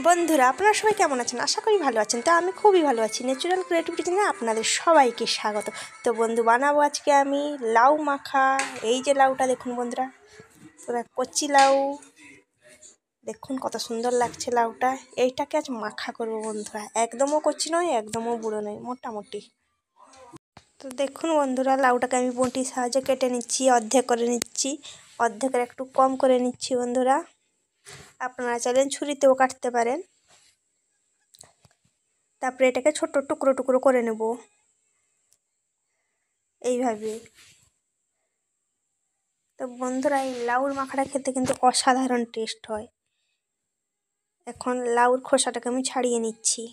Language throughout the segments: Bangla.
বন্ধুরা আপনারা সবাই কেমন আছেন? আশা করি ভালো আছেন। তো আমি খুবই ভালো আছি। ন্যাচারাল ক্রিয়েটিভিটি চ্যানেলে আপনাদের সবাইকে স্বাগত। তো বন্ধু বানাবো আজকে আমি লাউ মাখা। এই যে লাউটা দেখুন বন্ধুরা, পুরো কচি লাউ, দেখুন কত সুন্দর লাগছে লাউটা। এইটাকে আজ মাখা করবো বন্ধুরা, একদমও কচি নয় একদমও বুড়ো নয়, মোটামুটি। তো দেখুন বন্ধুরা, লাউটাকে আমি বঁটির সাহায্যে কেটে নিচ্ছি, অর্ধেক করে নিচ্ছি, অর্ধেকের একটু কম করে নিচ্ছি বন্ধুরা। আপনারা চাইলে ছুরিতেও কাটতে পারেন। তারপরে এটাকে ছোট টুকরো টুকরো করে নেব এইভাবে। তো বন্ধুরা, এই লাউর মাখাটা খেতে কিন্তু অসাধারণ টেস্ট হয়। এখন লাউর খোসাটাকে আমি ছাড়িয়ে নিচ্ছি,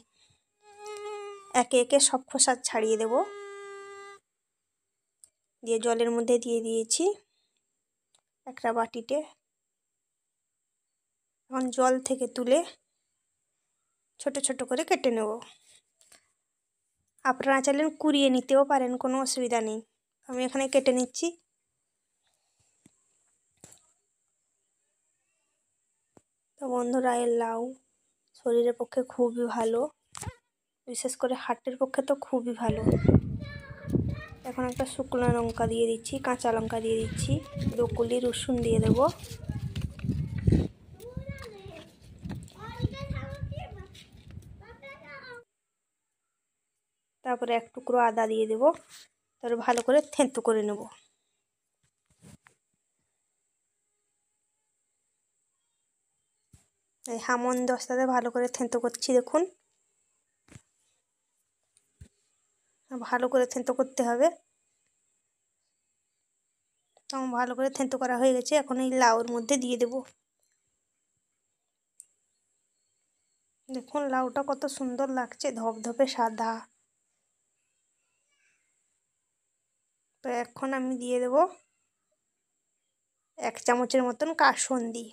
একে একে সব খোসা ছাড়িয়ে দেব। দিয়ে জলের মধ্যে দিয়ে দিয়েছি একটা বাটিতে। এখন জল থেকে তুলে ছোট ছোট করে কেটে নেব। আপনারা চাইলে কুড়িয়ে নিতেও পারেন, কোনো অসুবিধা নেই। আমি এখানে কেটে নিচ্ছি। তো বন্ধুরা, এই লাউ শরীরের পক্ষে খুবই ভালো, বিশেষ করে হার্টের পক্ষে তো খুবই ভালো। এখন একটা শুকনো লঙ্কা দিয়ে দিচ্ছি, কাঁচা লঙ্কা দিয়ে দিচ্ছি, 2 কুলি রসুন দিয়ে দেব। তারপরে 1 টুকরো আদা দিয়ে দেব। তারপরে ভালো করে থেঁতো করে নেব। এই হামন দস্তাতে ভালো করে থেঁতো করছি, দেখুন ভালো করে থেঁতো করতে হবে। তখন ভালো করে থেঁতো করা হয়ে গেছে। এখন এই লাউর মধ্যে দিয়ে দেব। দেখুন লাউটা কত সুন্দর লাগছে, ধপধপে সাদা। তো এখন আমি দিয়ে দেব 1 চামচের মতন কাসুন্দি।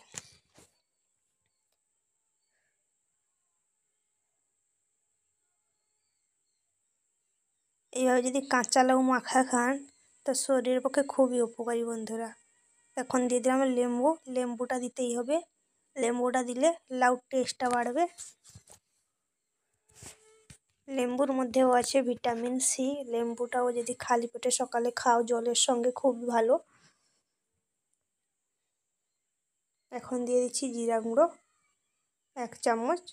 এইভাবে যদি কাঁচা লাউ মাখা খান তো শরীরের পক্ষে খুবই উপকারী বন্ধুরা। এখন দিয়ে দিলাম লেম্বু, লেম্বুটা দিতেই হবে। লেম্বুটা দিলে লাউর টেস্টটা বাড়বে। লেম্বুর মধ্যেও আছে ভিটামিন সি। লেম্বুটাও যদি খালি পেটে সকালে খাও জলের সঙ্গে খুব ভালো। এখন দিয়ে দিচ্ছি জিরা গুঁড়ো 1 চামচ।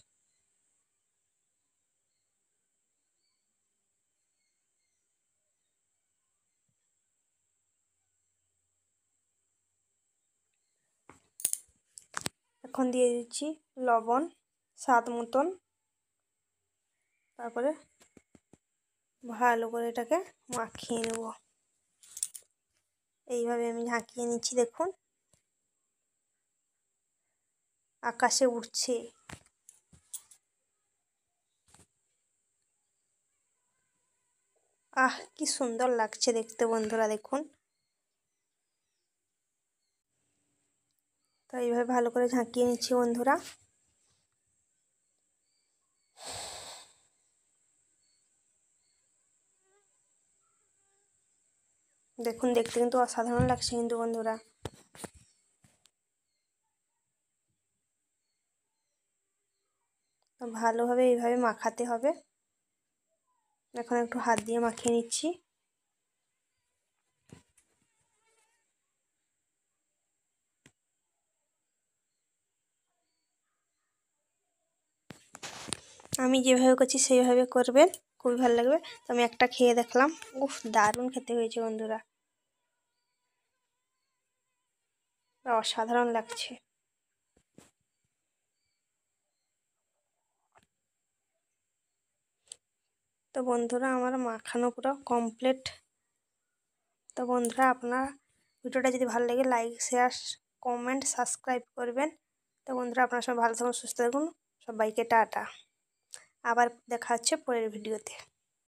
এখন দিয়ে দিচ্ছি লবণ স্বাদ মতন। তারপরে ভালো করে এটাকে মাখিয়ে নেব। এইভাবে আমি ঝাঁকিয়ে নিচ্ছি, দেখুন আকাশে উঠছে। কি সুন্দর লাগছে দেখতে বন্ধুরা, দেখুন। তো এইভাবে ভালো করে ঝাঁকিয়ে নিচ্ছি বন্ধুরা। দেখুন দেখতে কিন্তু অসাধারণ লাগছে কিন্তু বন্ধুরা। তো ভালোভাবে এইভাবে মাখাতে হবে। এখন একটু হাত দিয়ে মাখিয়ে নিচ্ছি। আমি যেভাবে করছি সেইভাবে করবেন, খুবই ভালো লাগবে। তো আমি একটা খেয়ে দেখলাম, দারুণ খেতে হয়েছে বন্ধুরা, অসাধারণ লাগছে। তো বন্ধুরা, আমার মাখানো পুরো কমপ্লিট। তো বন্ধুরা, আপনার ভিডিওটা যদি ভালো লাগে লাইক শেয়ার কমেন্ট সাবস্ক্রাইব করবেন। তো বন্ধুরা, আপনারা সবাই ভালো থাকুন, সুস্থ থাকুন। সবাইকে টাটা। আবার দেখা হচ্ছে পরের ভিডিওতে।